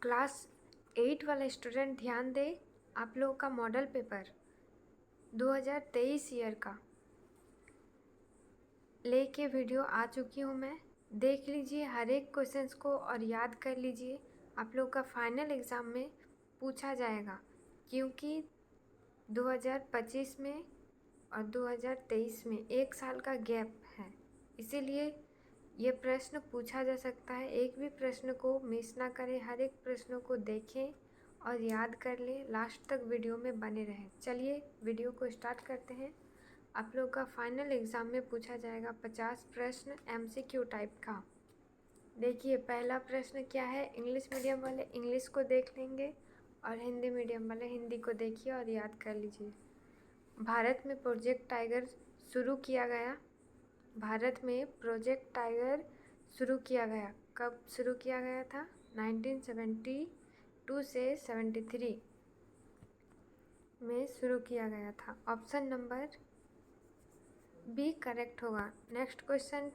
Class 8 वाला student ध्यान दे। आप लोगों का मॉडल पेपर 2023 ईयर का लेके वीडियो आ चुकी हूँ मैं। देख लीजिए हर एक क्वेश्चंस को और याद कर लीजिए। आप लोगों का फाइनल एग्ज़ाम में पूछा जाएगा, क्योंकि 2025 में और 2023 में 1 साल का गैप है, इसीलिए ये प्रश्न पूछा जा सकता है। एक भी प्रश्न को मिस ना करें, हर एक प्रश्नों को देखें और याद कर लें। लास्ट तक वीडियो में बने रहें। चलिए वीडियो को स्टार्ट करते हैं। आप लोग का फाइनल एग्ज़ाम में पूछा जाएगा 50 प्रश्न MCQ टाइप का। देखिए पहला प्रश्न क्या है। इंग्लिश मीडियम वाले इंग्लिश को देख लेंगे और हिंदी मीडियम वाले हिंदी को देखिए और याद कर लीजिए। भारत में प्रोजेक्ट टाइगर शुरू किया गया। भारत में प्रोजेक्ट टाइगर शुरू किया गया। कब शुरू किया गया था? 1972 से 73 में शुरू किया गया था। ऑप्शन नंबर बी करेक्ट होगा। नेक्स्ट क्वेश्चन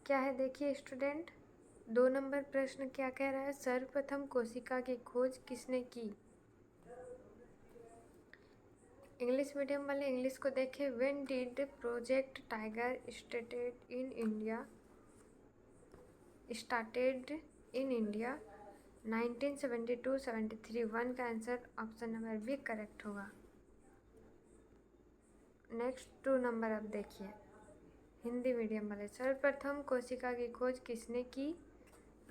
क्या है देखिए स्टूडेंट। 2 नंबर प्रश्न क्या कह रहा है। सर्वप्रथम कोशिका की खोज किसने की? इंग्लिश मीडियम वाले इंग्लिश को देखें। When did project tiger started in India 1972-73। 1 का answer option number B correct होगा। नेक्स्ट 2 नंबर अब देखिए हिंदी मीडियम वाले। सर्वप्रथम कोशिका की खोज किसने की?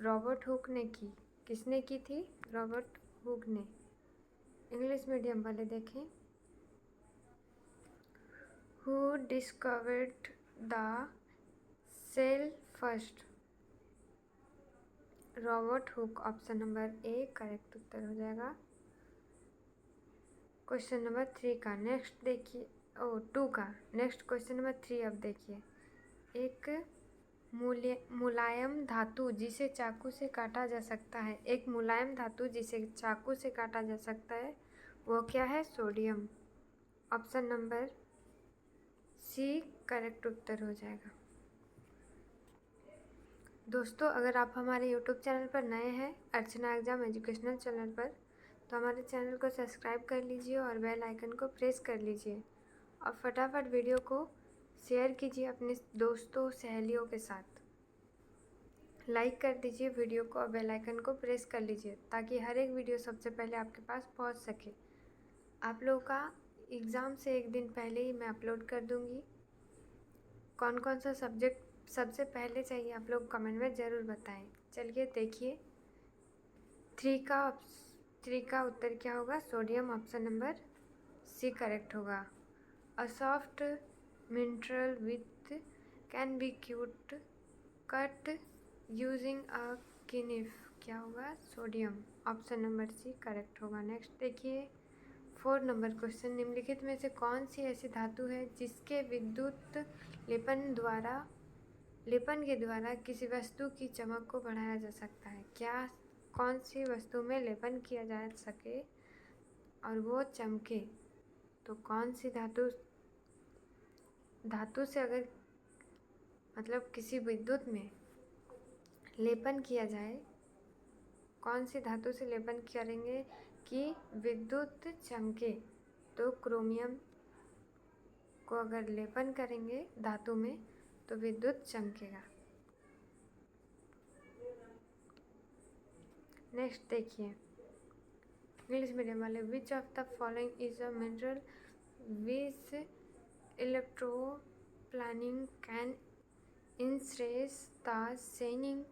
रॉबर्ट हुक ने की। किसने की थी? रॉबर्ट हुक ने। इंग्लिश मीडियम वाले देखें। Who discovered the cell first? Robert Hooke. Option number A correct उत्तर हो जाएगा। क्वेश्चन नंबर 3 का नेक्स्ट देखिए। 2 का नेक्स्ट क्वेश्चन नंबर 3 अब देखिए। एक मुलायम धातु जिसे चाकू से काटा जा सकता है। एक मुलायम धातु जिसे चाकू से काटा जा सकता है वो क्या है? Sodium. Option number C correct उत्तर हो जाएगा। दोस्तों अगर आप हमारे YouTube चैनल पर नए हैं, अर्चना एग्जाम एजुकेशनल चैनल पर, तो हमारे चैनल को सब्सक्राइब कर लीजिए और बेल आइकन को प्रेस कर लीजिए और फटाफट वीडियो को शेयर कीजिए अपने दोस्तों सहेलियों के साथ। लाइक कर दीजिए वीडियो को और बेल आइकन को प्रेस कर लीजिए ताकि हर एक वीडियो सबसे पहले आपके पास पहुंच सके। आप लोगों का एग्ज़ाम से एक दिन पहले ही मैं अपलोड कर दूँगी। कौन कौन सा सब्जेक्ट सबसे पहले चाहिए आप लोग कमेंट में ज़रूर बताएं। चलिए देखिए 3 का उत्तर क्या होगा? Sodium. Option number C correct होगा। A soft mineral with can be cute cut using a knife. क्या होगा? Sodium. Option number C correct होगा। नेक्स्ट देखिए 4 नंबर क्वेश्चन। निम्नलिखित में से कौन सी ऐसी धातु है जिसके विद्युत लेपन के द्वारा किसी वस्तु की चमक को बढ़ाया जा सकता है? क्या कौन सी वस्तु में लेपन किया जा सके और वो चमके? तो कौन सी धातु से अगर मतलब किसी विद्युत में लेपन किया जाए, कौन सी धातु से लेपन करेंगे कि विद्युत चमके? तो क्रोमियम को अगर लेपन करेंगे धातु में तो विद्युत चमकेगा। नेक्स्ट देखिए इंग्लिश मीडियम वाले। Which of the following is a mineral which electroplating can increase the shining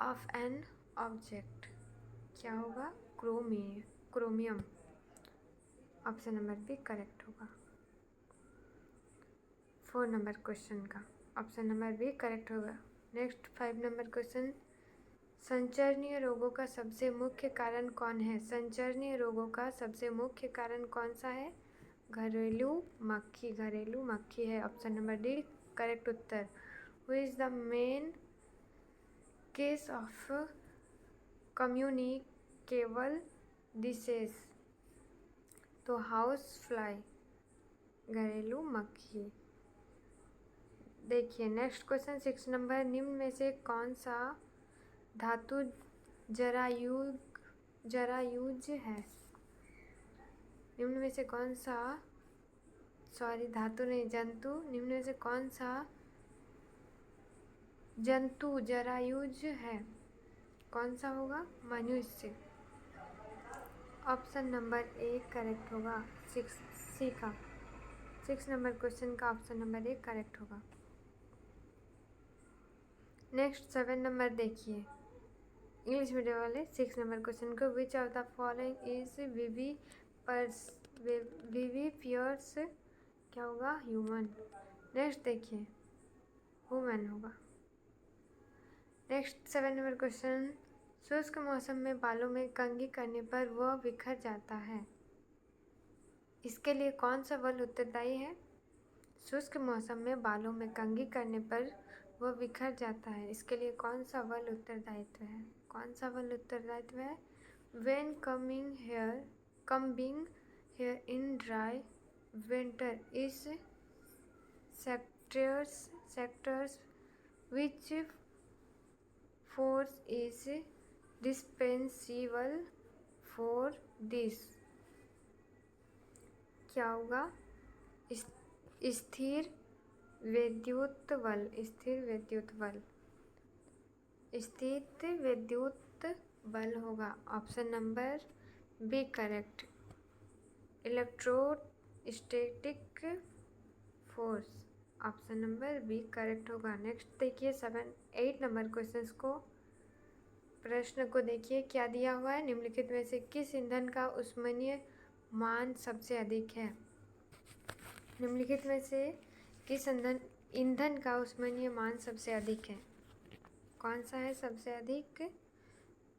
of an object? क्या होगा? Chromium. Option number B correct होगा। 4 नंबर क्वेश्चन का ऑप्शन नंबर बी करेक्ट होगा। Next 5 number question. संचरणीय रोगों का सबसे मुख्य कारण कौन है? संचरणीय रोगों का सबसे मुख्य कारण कौन सा है? घरेलू मक्खी। घरेलू मक्खी है। Option number D correct Uttar. Who is the main case of communicable disease? तो हाउस फ्लाई, घरेलू मक्खी। देखिए नेक्स्ट क्वेश्चन 6 नंबर। निम्न में से कौन सा धातु जरायुज है। निम्न में से कौन सा धातु नहीं, जंतु, निम्न में से कौन सा जंतु जरायुज है? कौन सा होगा? मनुष्य। ऑप्शन नंबर 1 करेक्ट होगा। 6 का 6 नंबर क्वेश्चन का ऑप्शन नंबर 1 करेक्ट होगा। नेक्स्ट 7 नंबर देखिए, इंग्लिश मीडियम वाले 6 नंबर क्वेश्चन को, which of the following is viviparous, क्या होगा? ह्यूमन। नेक्स्ट देखिए, वुमेन होगा। नेक्स्ट 7 नंबर क्वेश्चन, शुष्क मौसम में बालों में कंघी करने पर वह बिखर जाता है, इसके लिए कौन सा बल उत्तरदायी है? शुष्क मौसम में बालों में कंघी करने पर वह बिखर जाता है, इसके लिए कौन सा बल उत्तरदायित्व है? कौन सा बल उत्तरदायित्व है? When combing hair in dry winter is sectors which force is dispensable for this, क्या होगा? स्थिर विद्युत बल। स्थिर विद्युत बल होगा। Option number B correct. Electrostatic force, option number B correct होगा। नेक्स्ट देखिए 8 नंबर क्वेश्चंस को, प्रश्न को देखिए क्या दिया हुआ है। निम्नलिखित में से किस ईंधन का ऊष्मीय मान सबसे अधिक है? निम्नलिखित में से किस ईंधन का ऊष्मीय मान सबसे अधिक है? कौन सा है सबसे अधिक?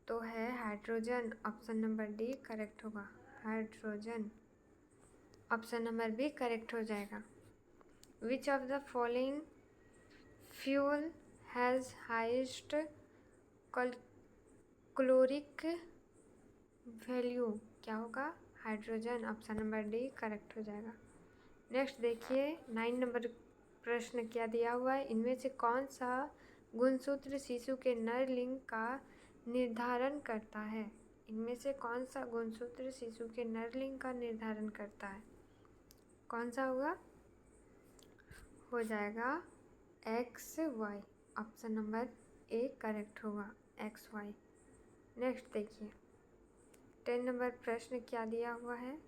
तो है hydrogen. Option number D correct होगा, hydrogen. Option number B correct हो जाएगा। Which of the following fuel has highest caloric value, क्या होगा? Hydrogen. Option number D correct हो जाएगा। नेक्स्ट देखिए 9 नंबर प्रश्न क्या दिया हुआ है। इनमें से कौन सा गुणसूत्र शिशु के नर लिंग का निर्धारण करता है? इनमें से कौन सा गुणसूत्र शिशु के नर लिंग का निर्धारण करता है? कौन सा होगा? हो जाएगा XY। Option number A correct होगा, XY। नेक्स्ट देखिए 10 नंबर प्रश्न क्या दिया हुआ है।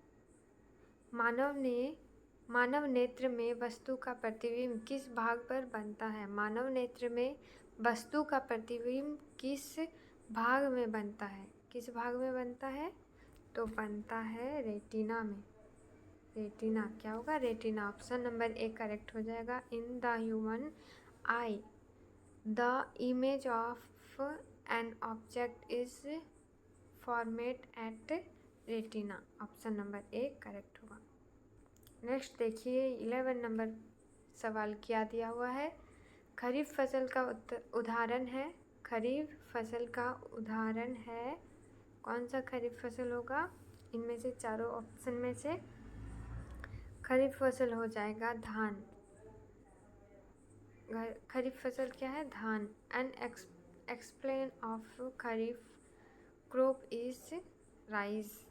मानव नेत्र में वस्तु का प्रतिबिंब किस भाग पर बनता है? मानव नेत्र में वस्तु का प्रतिबिंब किस भाग में बनता है? किस भाग में बनता है? तो बनता है रेटिना में। रेटिना, क्या होगा? Retina. Option number A correct हो जाएगा। In the human I the image of an object is format at retina. Option number A correct होगा। नेक्स्ट देखिए 11 नंबर सवाल क्या दिया हुआ है। खरीफ फसल का उदाहरण है। खरीफ फसल का उदाहरण है, कौन सा खरीफ फसल होगा? इनमें से चारों ऑप्शन में से खरीफ फसल हो जाएगा धान। खरीफ फसल क्या है? धान। An example of kharif crop is rice.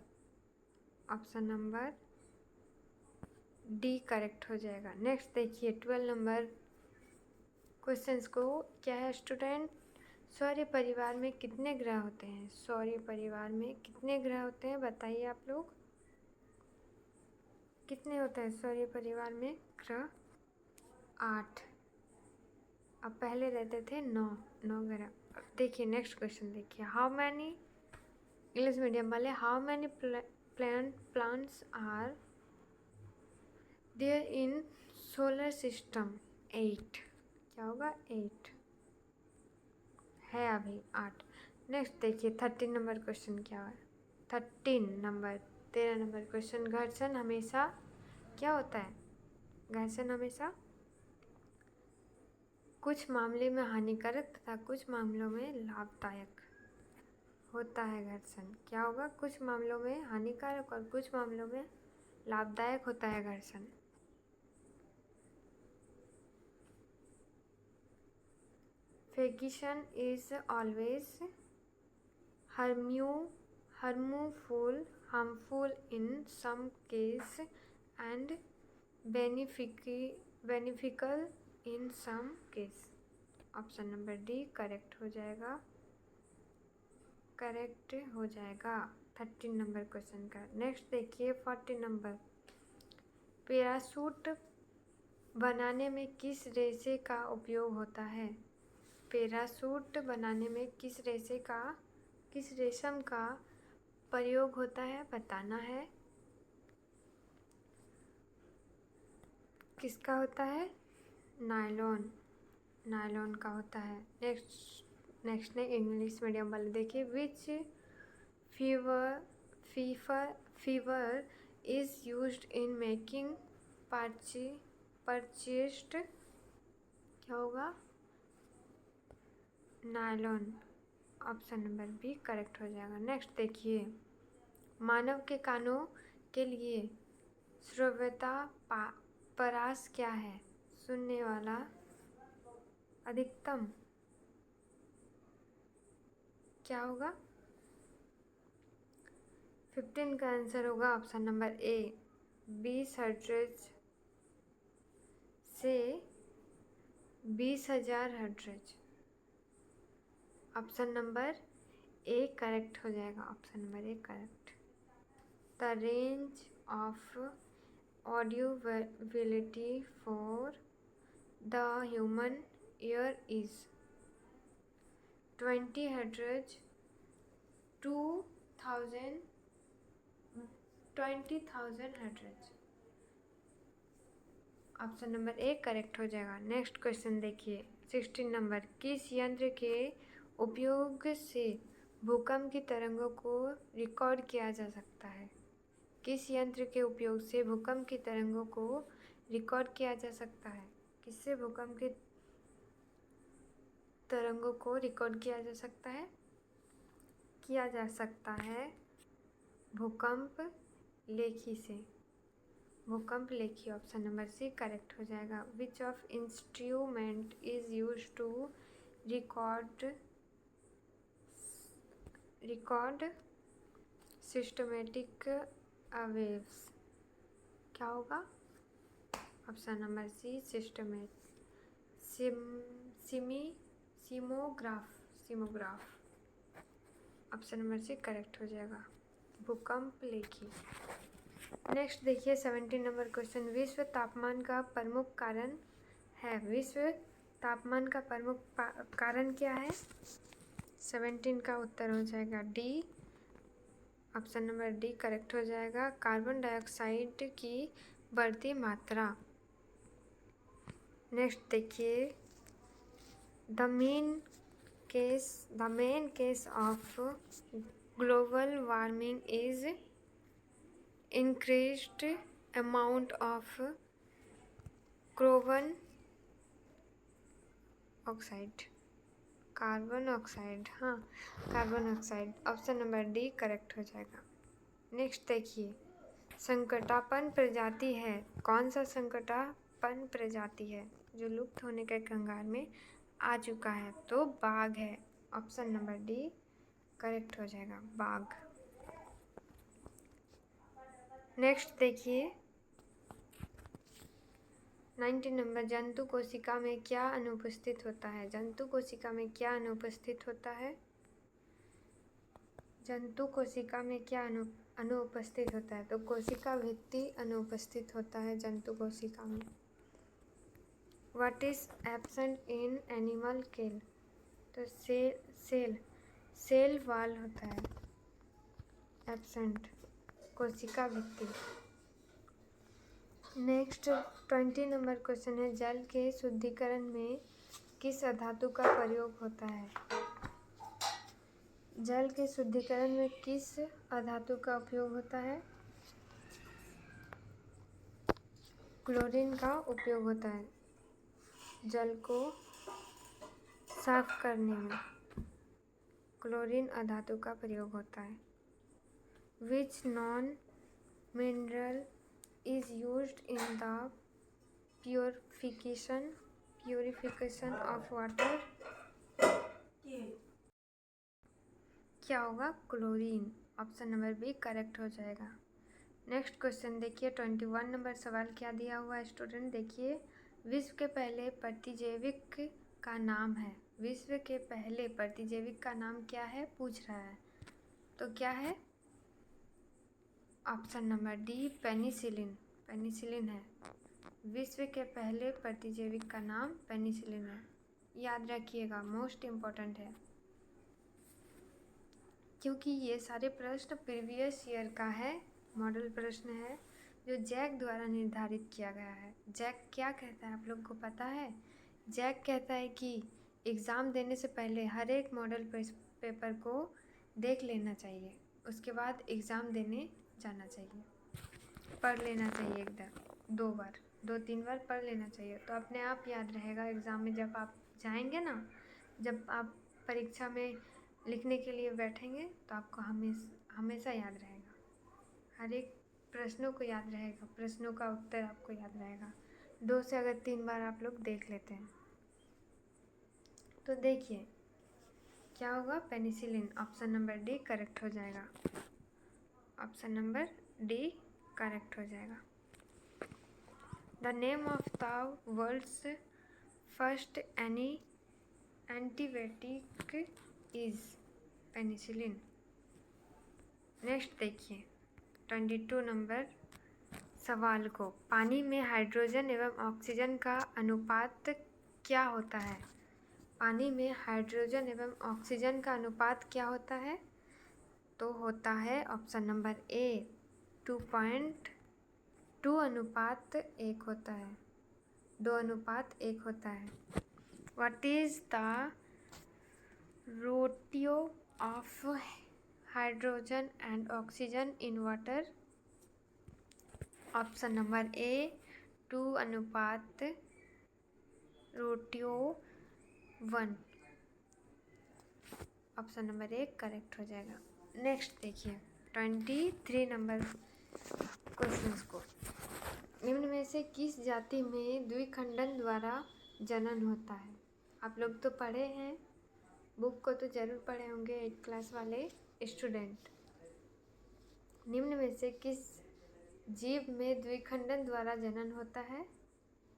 Option number D correct हो जाएगा। नेक्स्ट देखिए 12 नंबर क्वेश्चंस को, क्या है स्टूडेंट? सौर परिवार में कितने ग्रह होते हैं? सौर परिवार में कितने ग्रह होते हैं बताइए आप लोग। कितने होते हैं सौर परिवार में ग्रह? 8। अब पहले रहते थे 9 ग्रह। देखिए नेक्स्ट क्वेश्चन देखिए, हाउ मैनी, इंग्लिश मीडियम वाले, how many plants are there in solar system? 8। क्या होगा? 8 है, अभी 8। नेक्स्ट देखिए 13 नंबर क्वेश्चन क्या है। 13 नंबर क्वेश्चन, घर्षण हमेशा क्या होता है? घर्षण हमेशा कुछ मामले में हानिकारक तथा कुछ मामलों में लाभदायक होता है। घर्षण क्या होगा? कुछ मामलों में हानिकारक और कुछ मामलों में लाभदायक होता है घर्षण। Friction is always harmful in some case and beneficial in some case. Option number D correct हो जाएगा 13 नंबर क्वेश्चन का। नेक्स्ट देखिए 40 नंबर। पैराशूट बनाने में किस रेशे का उपयोग होता है? पैराशूट बनाने में किस रेशम का प्रयोग होता है बताना है। किसका होता है? नायलॉन का होता है। नेक्स्ट ने इंग्लिश मीडियम वाले देखिए। Which fibre is used in making parachutes क्या होगा? Nylon. Option number B correct हो जाएगा। नेक्स्ट देखिए मानव के कानों के लिए श्रव्यता परास क्या है? सुनने वाला अधिकतम क्या होगा? 15 का आंसर होगा ऑप्शन नंबर ए 20 हर्ट्ज से 20,000 hertz. Option number A correct हो जाएगा। Option number A correct. The range of audibility for the human ear is 20 hertz to 20,000 hertz। Option number A correct हो जाएगा। नेक्स्ट क्वेश्चन देखिए 16 number. किस यंत्र के उपयोग से भूकंप की तरंगों को रिकॉर्ड किया जा सकता है? किस यंत्र के उपयोग से भूकंप की तरंगों को रिकॉर्ड किया जा सकता है? किससे भूकंप की तरंगों को रिकॉर्ड किया जा सकता है? भूकंप लेखी से। भूकंप लेखी। ऑप्शन नंबर सी करेक्ट हो जाएगा। Which of instrument is use to record systematic waves क्या होगा? Option number C seismograph. Option number C correct हो जाएगा। भूकंप लेखी। नेक्स्ट देखिए 17 नंबर क्वेश्चन। विश्व तापमान का प्रमुख कारण है। विश्व तापमान का प्रमुख कारण क्या है? 17 का उत्तर हो जाएगा D. Option number D correct हो जाएगा। कार्बन डाइऑक्साइड की बढ़ती मात्रा। नेक्स्ट देखिए the main case of global warming is increased amount of carbon oxide. Option number D correct हो जाएगा। नेक्स्ट देखिए संकटापन्न प्रजाति है। कौन सा संकटापन्न प्रजाति है जो लुप्त होने के कगार में आ चुका है? तो बाघ है। ऑप्शन नंबर डी करेक्ट हो जाएगा बाघ। नेक्स्ट देखिए 19 नंबर। जंतु कोशिका में क्या अनुपस्थित होता है? जंतु कोशिका में क्या अनुपस्थित होता है? जंतु कोशिका में क्या अनुपस्थित होता है? तो कोशिका भित्ति अनुपस्थित होता है जंतु कोशिका में। What is absent in animal केल? तो सेल वाल होता है एब्सेंट कोशिका भित्ति। नेक्स्ट 20 नंबर क्वेश्चन है। जल के शुद्धिकरण में किस अधातु का प्रयोग होता है? जल के शुद्धिकरण में किस अधातु का उपयोग होता है? क्लोरीन का उपयोग होता है जल को साफ करने में। क्लोरीन अधातु का प्रयोग होता है। Which non mineral is used in the purification of water? क्या होगा? Chlorine. Option number B correct हो जाएगा। नेक्स्ट क्वेश्चन देखिए, 21 नंबर सवाल क्या दिया हुआ है स्टूडेंट, देखिए। विश्व के पहले प्रतिजैविक का नाम है। विश्व के पहले प्रतिजैविक का नाम क्या है पूछ रहा है, तो क्या है? Option number D penicillin. Penicillin है। विश्व के पहले प्रतिजैविक का नाम पेनिसिलिन है। याद रखिएगा, मोस्ट इम्पॉर्टेंट है, क्योंकि ये सारे प्रश्न प्रीवियस ईयर का है, मॉडल प्रश्न है जो जैक द्वारा निर्धारित किया गया है। जैक क्या कहता है आप लोग को पता है? जैक कहता है कि एग्ज़ाम देने से पहले हर एक मॉडल पेपर को देख लेना चाहिए, उसके बाद एग्ज़ाम देने जाना चाहिए, पढ़ लेना चाहिए, एकदम 2 बार 2-3 बार पढ़ लेना चाहिए, तो अपने आप याद रहेगा। एग्ज़ाम में जब आप जाएंगे ना, जब आप परीक्षा में लिखने के लिए बैठेंगे तो आपको हमेशा याद रहेगा, हर एक प्रश्नों को याद रहेगा, प्रश्नों का उत्तर आपको याद रहेगा। 2 से अगर 3 बार आप लोग देख लेते हैं तो देखिए क्या होगा? Penicillin. Option number D correct हो जाएगा। ऑप्शन नंबर डी करेक्ट हो जाएगा। The name of the world's first antibiotic is penicillin. Next देखिए 22 नंबर सवाल को, पानी में हाइड्रोजन एवं ऑक्सीजन का अनुपात क्या होता है? पानी में हाइड्रोजन एवं ऑक्सीजन का अनुपात क्या होता है? तो होता है ऑप्शन नंबर ए 2.2 अनुपात 1 होता है, 2 अनुपात 1 होता है। What is the ratio of hydrogen and oxygen in water? Option number A 2:1। Option number A correct हो जाएगा। नेक्स्ट देखिए 23 नंबर क्वेश्चंस को, निम्न में से किस जाति में द्विखंडन द्वारा जनन होता है? आप लोग तो पढ़े हैं, बुक को तो ज़रूर पढ़े होंगे 8th क्लास वाले स्टूडेंट। निम्न में से किस जीव में द्विखंडन द्वारा जनन होता है?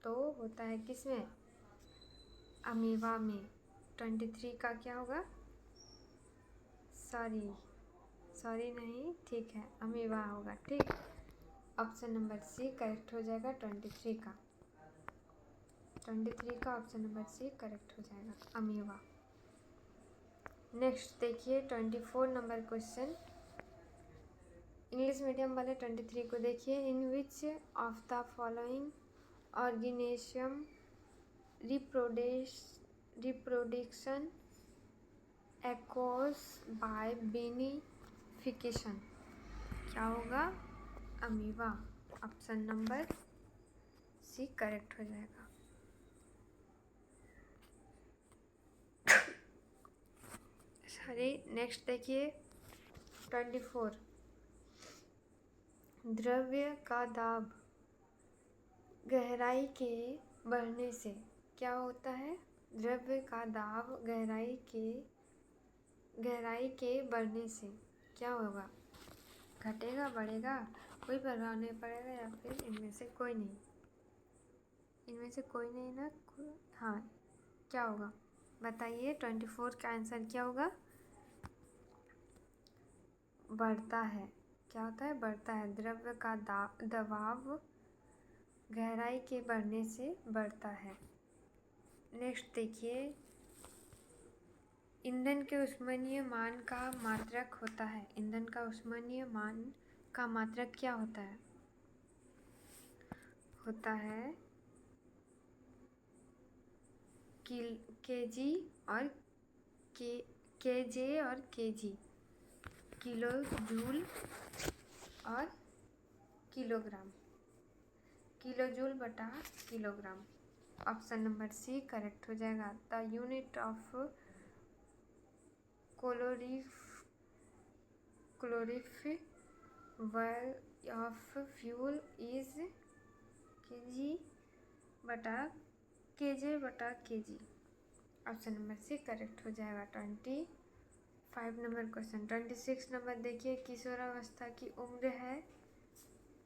तो होता है किसमें? अमीबा में। 23 का क्या होगा? सॉरी नहीं, ठीक है, अमीबा होगा, ठीक। ऑप्शन नंबर सी करेक्ट हो जाएगा 23 का। 23 का ऑप्शन नंबर सी करेक्ट हो जाएगा, अमीबा। नेक्स्ट देखिए 24 नंबर क्वेश्चन, इंग्लिश मीडियम वाले 23 को देखिए। In which of the following organism reproduction occurs by vinification? क्या होगा? Amoeba. Option number C correct हो जाएगा। सॉरी, नेक्स्ट देखिए 24, द्रव्य का दाब गहराई के बढ़ने से क्या होता है? द्रव्य का दाब गहराई के बढ़ने से क्या होगा? घटेगा, बढ़ेगा? कोई प्रभाव नहीं पड़ेगा, या फिर इनमें से कोई नहीं? इनमें से कोई नहीं ना? हाँ, क्या होगा बताइए? 24 का आंसर क्या होगा? बढ़ता है। क्या होता है? बढ़ता है। द्रव्य का दबाव गहराई के बढ़ने से बढ़ता है। नेक्स्ट देखिए, ईंधन के ऊष्मीय मान का मात्रक होता है। ईंधन का ऊष्मीय मान का मात्रक क्या होता है? होता है केजी और केजे और केजी, किलो जूल और किलोग्राम, किलो जूल बटा kilogram. Option number C correct हो जाएगा। The unit of calorific of fuel is KG बटा केजे बटा KG. Option number C correct हो जाएगा 25 5 नंबर क्वेश्चन। 26 नंबर देखिए, किशोरावस्था की उम्र है,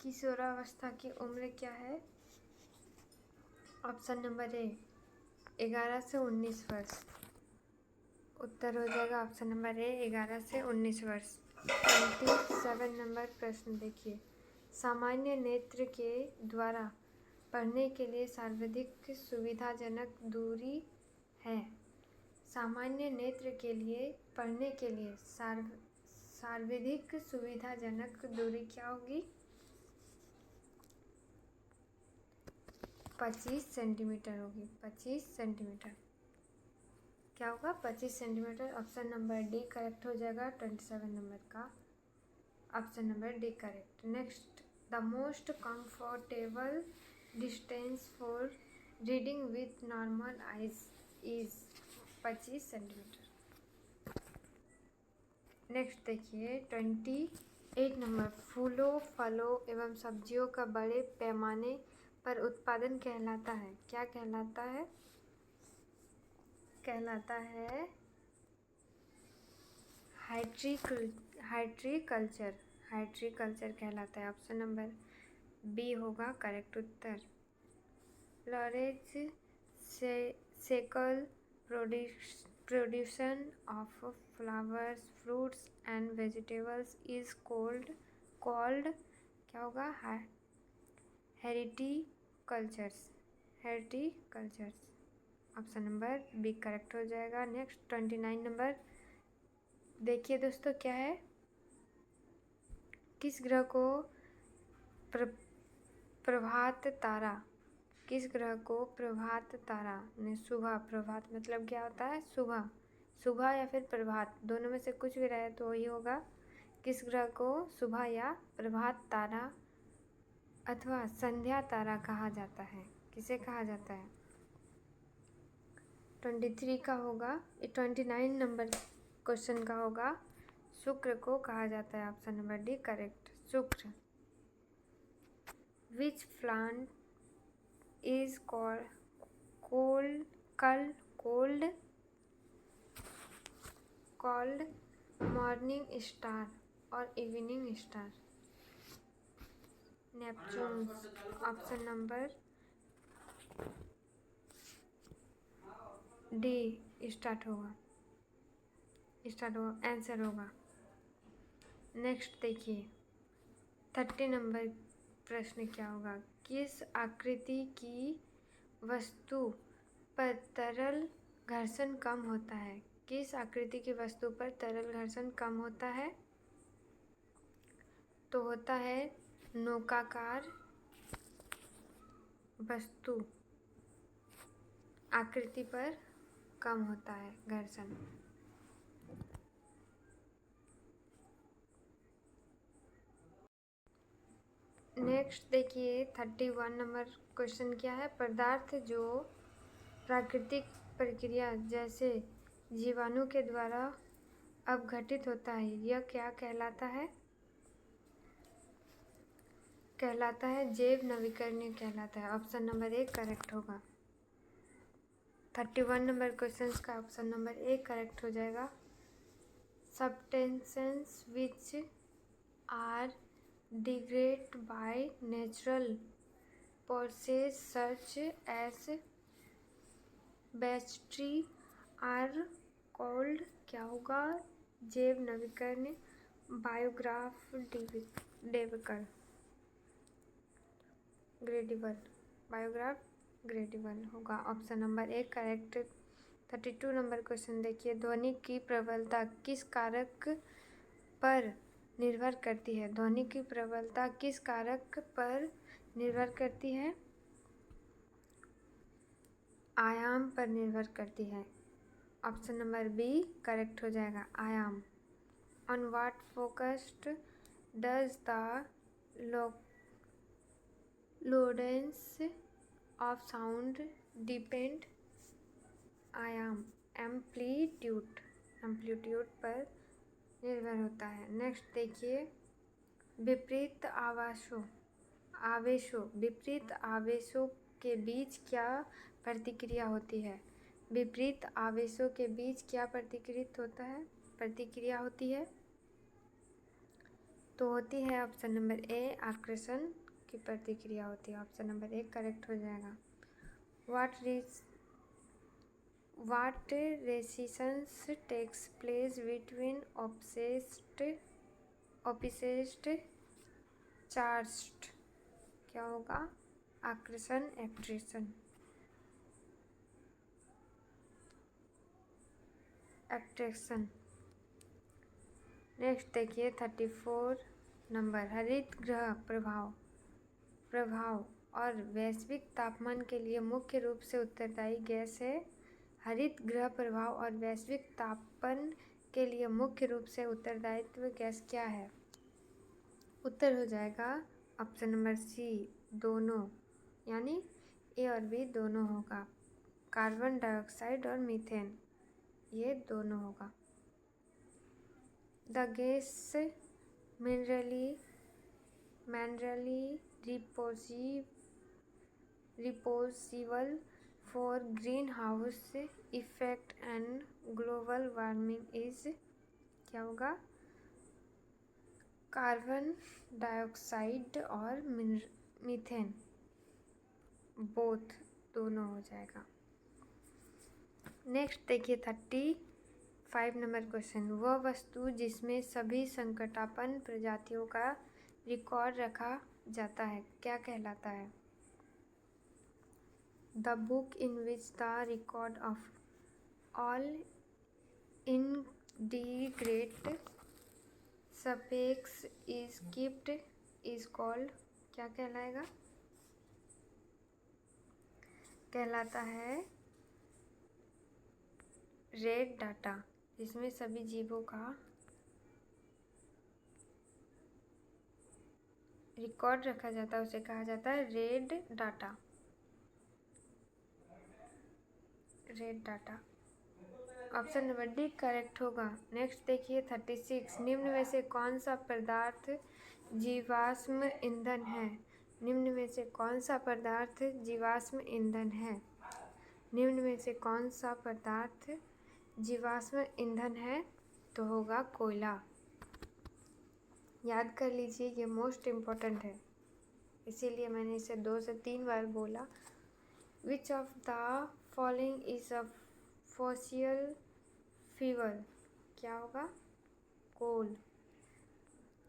किशोरावस्था की उम्र क्या है? ऑप्शन नंबर ए 11 से 19 वर्ष। उत्तर हो जाएगा ऑप्शन नंबर ए 11 से 19 वर्ष। 27 नंबर प्रश्न देखिए, सामान्य नेत्र के द्वारा पढ़ने के लिए सर्वाधिक सुविधाजनक दूरी है। सामान्य नेत्र के लिए पढ़ने के लिए सर्वाधिक सुविधाजनक दूरी क्या होगी? 25 सेंटीमीटर होगी। 25 सेंटीमीटर क्या होगा? 25 centimetre. Option number D correct हो जाएगा। 27 नंबर का option number D correct. Next, the most comfortable distance for reading with normal eyes is 25 centimetre. Next देखिए 28 नंबर, फूलों फलों एवं सब्जियों का बड़े पैमाने पर उत्पादन कहलाता है, क्या कहलाता है? कहलाता है हाइट्रीकल्चर। हाइट्रीकल्चर कहलाता है। ऑप्शन नंबर बी होगा करेक्ट उत्तर। Large scale production of flowers fruits and vegetables is called क्या होगा? Horticulture. Horticulture option number B correct हो जाएगा। नेक्स्ट 29 नंबर देखिए दोस्तों, क्या है? किस ग्रह को प्रभात तारा, किस ग्रह को प्रभात तारा ने सुबह, प्रभात मतलब क्या होता है? सुबह, सुबह या फिर प्रभात, दोनों में से कुछ भी रहे तो वही होगा। किस ग्रह को सुबह या प्रभात तारा अथवा संध्या तारा कहा जाता है? किसे कहा जाता है? 23 का होगा, 29 नंबर क्वेश्चन का होगा, शुक्र को कहा जाता है। ऑप्शन नंबर डी करेक्ट, शुक्र। Which planet is called morning star और evening star? Neptune. Option number D start होगा, आंसर होगा। नेक्स्ट देखिए 30 नंबर प्रश्न क्या होगा? किस आकृति की वस्तु पर तरल घर्षण कम होता है? किस आकृति की वस्तु पर तरल घर्षण कम होता है? तो होता है नौकाकार वस्तु आकृति पर कम होता है घर्षण। नेक्स्ट देखिए 31 नंबर क्वेश्चन क्या है? पदार्थ जो प्राकृतिक प्रक्रिया जैसे जीवाणु के द्वारा अपघटित होता है, यह क्या कहलाता है? कहलाता है जैव नवीकरणीय कहलाता है। ऑप्शन नंबर ए करेक्ट होगा। 31 नंबर क्वेश्चन का ऑप्शन नंबर ए करेक्ट हो जाएगा। Substances which are degrade by natural process such as battery are called क्या होगा? जैव नवीकरणीय बायोग्रेडेबल होगा। Option number A correct. 32 number question देखिए, ध्वनि की प्रबलता किस कारक पर निर्भर करती है? ध्वनि की प्रबलता किस कारक पर निर्भर करती है? आयाम पर निर्भर करती है। ऑप्शन नंबर बी करेक्ट हो जाएगा, आयाम। ऑन व्हाट फोकस्ड does the loudness of sound depend? आयाम एम्पलीट्यूड पर निर्भर होता है। नेक्स्ट देखिए विपरीत आवेशों के बीच क्या प्रतिक्रिया होती है? विपरीत आवेशों के बीच क्या प्रतिक्रिया होता है? प्रतिक्रिया होती है? तो होती है ऑप्शन नंबर ए, आकर्षण की प्रतिक्रिया होती है। ऑप्शन नंबर ए करेक्ट हो जाएगा। What resistance takes place between opposite charged? क्या होगा? आकर्षण, अट्रैक्शन। नेक्स्ट देखिए 34 नंबर, हरित गृह प्रभाव और वैश्विक तापमान के लिए मुख्य रूप से उत्तरदायी गैस है। हरित गृह प्रभाव और वैश्विक तापमान के लिए मुख्य रूप से उत्तरदायित्व गैस क्या है? उत्तर हो जाएगा ऑप्शन नंबर सी, दोनों, यानी ए और बी दोनों होगा। कार्बन डाइऑक्साइड और मीथेन, ये दोनों होगा। The gas minerally reposible for greenhouse effect and global warming is, क्या होगा? कार्बन डाइऑक्साइड और मीथेन, बोथ, दोनों हो जाएगा। नेक्स्ट देखिए 35 नंबर क्वेश्चन, वह वस्तु जिसमें सभी संकटापन्न प्रजातियों का रिकॉर्ड रखा जाता है क्या कहलाता है? The book in which the record of all endangered species is keeped is called, क्या कहलाएगा? कहलाता है रेड डाटा। जिसमें सभी जीवों का रिकॉर्ड रखा जाता है उसे कहा जाता है red data. Option number D correct होगा। नेक्स्ट देखिए 36, निम्न में से कौन सा पदार्थ जीवाश्म ईंधन है? निम्न में से कौन सा पदार्थ जीवाश्म ईंधन है? निम्न में से कौन सा पदार्थ जीवाश्म ईंधन है? तो होगा कोयला। याद कर लीजिए, ये मोस्ट इम्पोर्टेंट है, इसीलिए मैंने इसे 2 से 3 बार बोला। विच of the following is a fossil fuel, क्या होगा? कोल।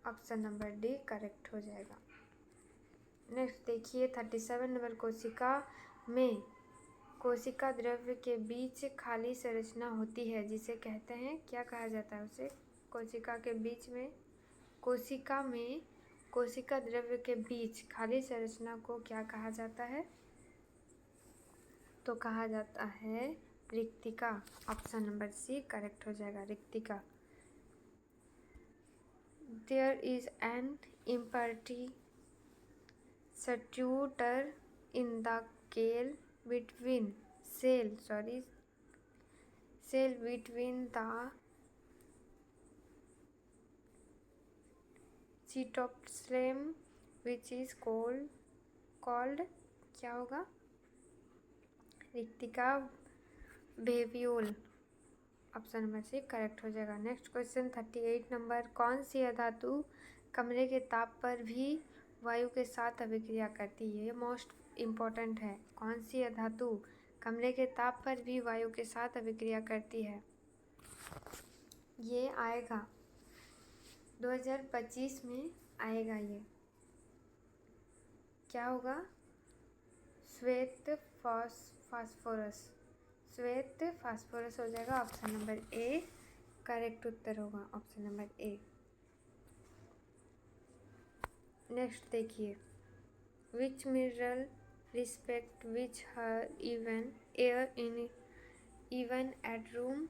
ऑप्शन नंबर डी करेक्ट हो जाएगा। नेक्स्ट देखिए 37 नंबर, कोशिका द्रव्य के बीच खाली संरचना होती है जिसे कहते हैं, क्या कहा जाता है उसे? कोशिका में कोशिका द्रव्य के बीच खाली संरचना को क्या कहा जाता है? तो कहा जाता है रिक्तिका। ऑप्शन नंबर सी करेक्ट हो जाएगा, रिक्तिका। There is an impurity structure in the cell between the cytoplasm which is called, क्या होगा? रिक्तिका vacuole. Option number C correct हो जाएगा। नेक्स्ट क्वेश्चन 38 नंबर, कौन सी धातु कमरे के ताप पर भी वायु के साथ अभिक्रिया करती है? ये मोस्ट इम्पोर्टेंट है। कौन सी धातु कमरे के ताप पर भी वायु के साथ अभिक्रिया करती है? ये आएगा 2025 में आएगा ये। क्या होगा? श्वेत फास्फोरस हो जाएगा। ऑप्शन नंबर ए करेक्ट उत्तर होगा, ऑप्शन नंबर ए। नेक्स्ट देखिए, विच mineral respect which her air in even at room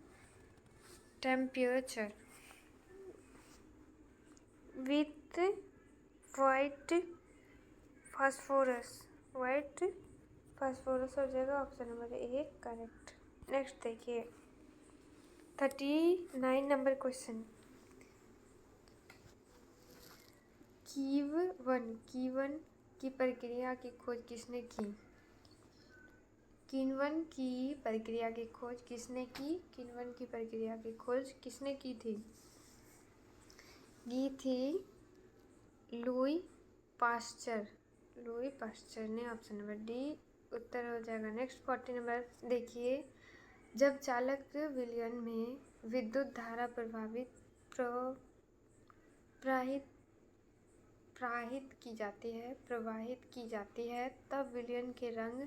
temperature with white phosphorus हो जाएगा। Option number A correct. Next देखिए 39 नंबर क्वेश्चन, कीवन की प्रक्रिया की खोज किसने की? किण्वन की प्रक्रिया की खोज किसने की? किण्वन की प्रक्रिया की खोज किसने की थी? Louis Pasteur. लुई पास्चर ने। ऑप्शन नंबर डी उत्तर हो जाएगा। नेक्स्ट 40 नंबर देखिए, जब चालक विलयन में विद्युत धारा प्रवाहित की जाती है तब विलयन के रंग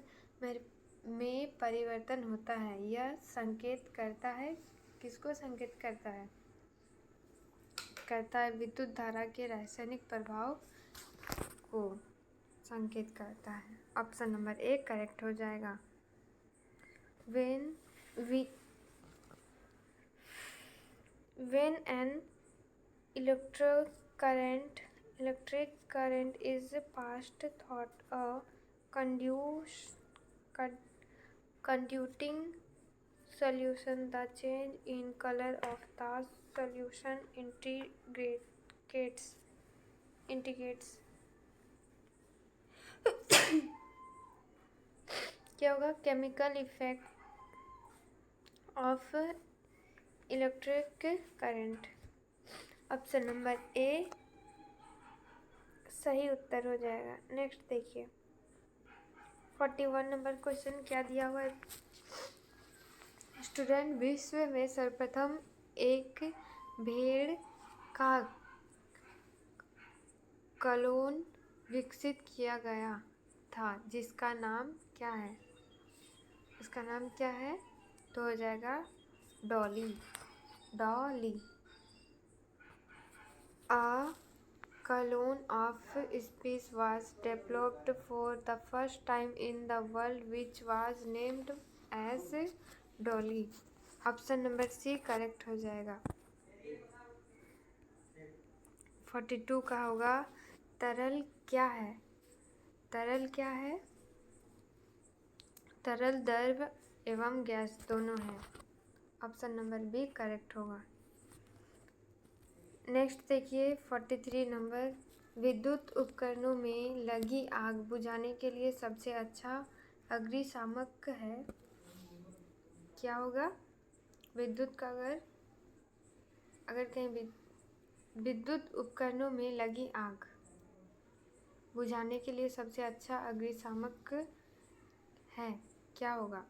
में परिवर्तन होता है। यह संकेत करता है, किसको संकेत करता है? विद्युत धारा के रासायनिक प्रभाव को संकेत करता है। ऑप्शन नंबर ए करेक्ट हो जाएगा। When an electric current is passed through a conducting solution, the change in color of the solution indicates क्या होगा? Chemical effect of electric current. Option number ए सही उत्तर हो जाएगा। नेक्स्ट देखिए 41 नंबर क्वेश्चन क्या दिया हुआ है? स्टूडेंट, विश्व में सर्वप्रथम एक भेड़ का क्लोन विकसित किया गया था जिसका नाम क्या है? इसका नाम क्या है? तो हो जाएगा Dolly. A clone of species was developed for the first time in the world which was named as Dolly. Option number C correct हो जाएगा। 42 का होगा, तरल क्या है? तरल क्या है? तरल द्रव एवं गैस दोनों है। ऑप्शन नंबर बी करेक्ट होगा। नेक्स्ट देखिए 43 नंबर, विद्युत उपकरणों में लगी आग बुझाने के लिए सबसे अच्छा अग्निशामक है? क्या होगा? विद्युत का अगर कहीं विद्युत उपकरणों में लगी आग बुझाने के लिए सबसे अच्छा अग्निशामक है, क्या होगा?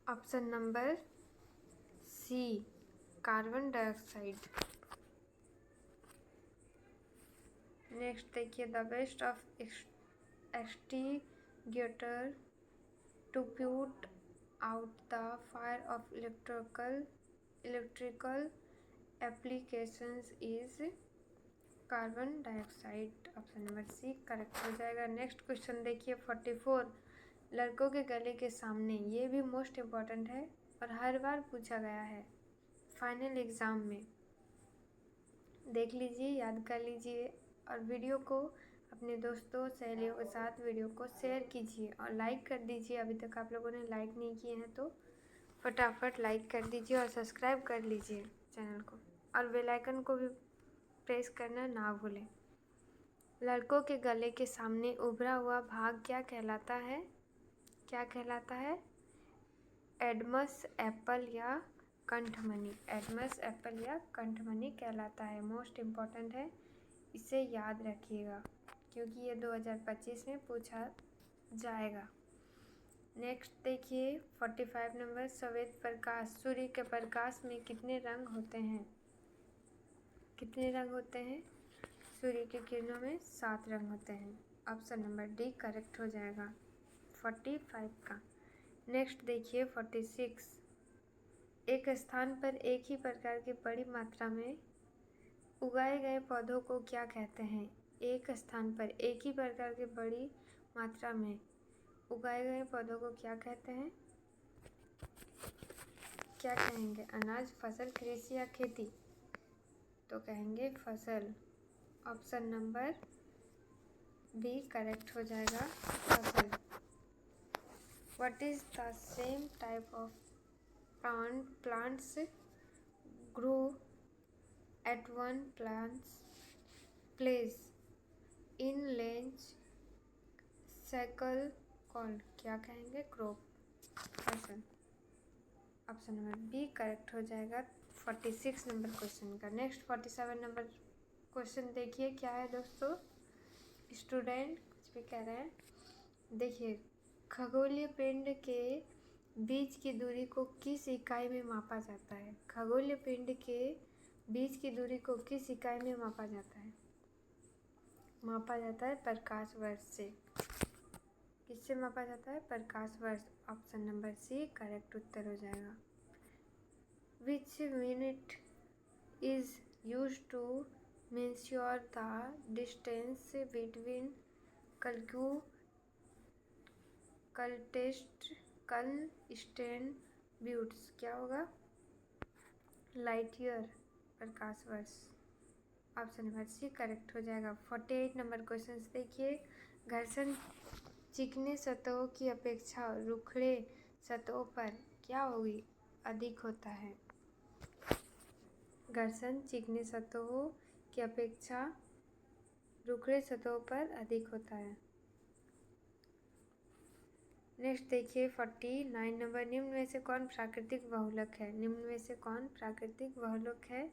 Option number C carbon dioxide. Next देखिए, the best of extinguisher to put out the fire of electrical applications is carbon dioxide. Option number C correct हो जाएगा। नेक्स्ट क्वेश्चन देखिए 44, लड़कों के गले के सामने। ये भी मोस्ट इम्पॉर्टेंट है और हर बार पूछा गया है फाइनल एग्ज़ाम में। देख लीजिए, याद कर लीजिए और वीडियो को अपने दोस्तों सहेलियों के साथ वीडियो को शेयर कीजिए और लाइक कर दीजिए। अभी तक आप लोगों ने लाइक नहीं किए हैं तो फटाफट लाइक कर दीजिए और सब्सक्राइब कर लीजिए चैनल को और बेल आइकन को भी प्रेस करना ना भूलें। लड़कों के गले के सामने उभरा हुआ भाग क्या कहलाता है? क्या कहलाता है? एडमस एप्पल या कंठमणि। एडमस एप्पल या कंठमणि कहलाता है। मोस्ट इम्पॉर्टेंट है, इसे याद रखिएगा क्योंकि ये 2025 में पूछा जाएगा। नेक्स्ट देखिए 45 नंबर, श्वेत प्रकाश। सूर्य के प्रकाश में कितने रंग होते हैं? कितने रंग होते हैं? सूर्य की किरणों में 7 रंग होते हैं। ऑप्शन नंबर डी करेक्ट हो जाएगा 45 का। नेक्स्ट देखिए 46, एक स्थान पर एक ही प्रकार की बड़ी मात्रा में उगाए गए पौधों को क्या कहते हैं? एक स्थान पर एक ही प्रकार की बड़ी मात्रा में उगाए गए पौधों को क्या कहते हैं? क्या कहेंगे? अनाज, फसल, कृषि या खेती? तो कहेंगे फसल। ऑप्शन नंबर बी करेक्ट हो जाएगा फसल। What is the same type of plants grow at one place in large circle called, क्या कहेंगे, crop person. Option number B correct हो जाएगा 46 नंबर क्वेश्चन का। नेक्स्ट 47 नंबर क्वेश्चन देखिए क्या है दोस्तों। स्टूडेंट कुछ भी कह रहे हैं, देखिए खगोलीय पिंड के बीच की दूरी को किस इकाई में मापा जाता है। खगोलीय पिंड के बीच की दूरी को किस इकाई में मापा जाता है। मापा जाता है प्रकाश वर्ष से। किससे मापा जाता है, प्रकाश वर्ष। ऑप्शन नंबर सी करेक्ट उत्तर हो जाएगा। Which minute is use to measure the distance between celestial bodies, क्या होगा, लाइट ईयर, प्रकाश वर्ष। ऑप्शन नंबर सी करेक्ट हो जाएगा। 48 नंबर क्वेश्चन देखिए। घर्षण चिकने सतहों की अपेक्षा रुखड़े सतहों पर क्या होगी, अधिक होता है। घर्षण चिकने सतहों की अपेक्षा रुखड़े सतहों पर अधिक होता है। नेक्स्ट देखिए 49 नंबर। निम्न में से कौन प्राकृतिक बहुलक है। निम्न में से कौन प्राकृतिक बहुलक है,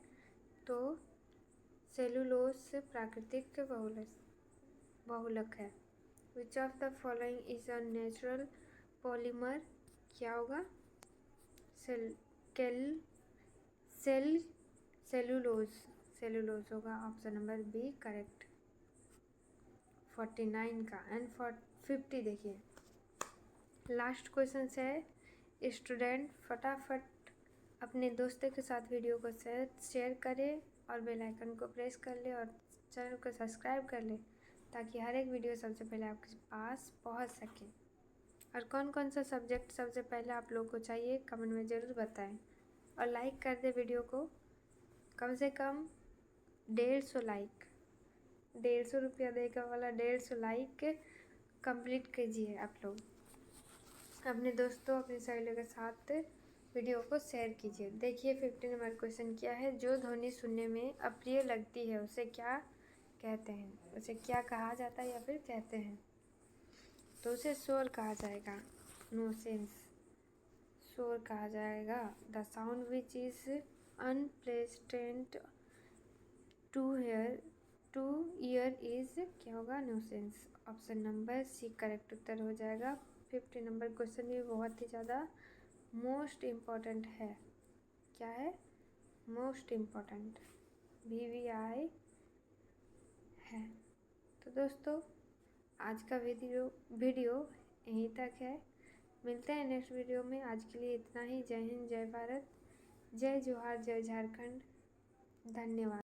तो सेलुलोज प्राकृतिक बहुलक है। विच of the following is a natural polymer, क्या होगा, सेलुलोज होगा। ऑप्शन नंबर बी करेक्ट 49 का। एंड 50 देखिए लास्ट क्वेश्चन है। स्टूडेंट फटाफट अपने दोस्तों के साथ वीडियो को शेयर करें और बेल आइकन को प्रेस कर ले और चैनल को सब्सक्राइब कर ले, ताकि हर एक वीडियो सबसे पहले आपके पास पहुंच सके। और कौन कौन सा सब्जेक्ट सबसे पहले आप लोगों को चाहिए कमेंट में ज़रूर बताएं। और लाइक कर दे वीडियो को, कम से कम 150 लाइक, 150 रुपया देगा वाला 150 लाइक कंप्लीट कीजिए आप लोग। अपने दोस्तों अपनी सहेलियों के साथ वीडियो को शेयर कीजिए। देखिए 50 नंबर क्वेश्चन क्या है। जो ध्वनि सुनने में अप्रिय लगती है उसे क्या कहते हैं, उसे क्या कहा जाता है या फिर कहते हैं, तो उसे शोर कहा जाएगा, नोसेंस, शोर कहा जाएगा। The sound which is unpleasant to ear is, क्या होगा, nuisance. Option number C correct उत्तर हो जाएगा। 50 नंबर क्वेश्चन भी बहुत ही ज़्यादा मोस्ट इम्पॉर्टेंट है। क्या है, मोस्ट इम्पॉर्टेंट, VVI है। तो दोस्तों आज का वीडियो यहीं तक है। मिलते हैं नेक्स्ट वीडियो में। आज के लिए इतना ही। जय हिंद, जय भारत, जय जोहार, जय झारखंड। धन्यवाद।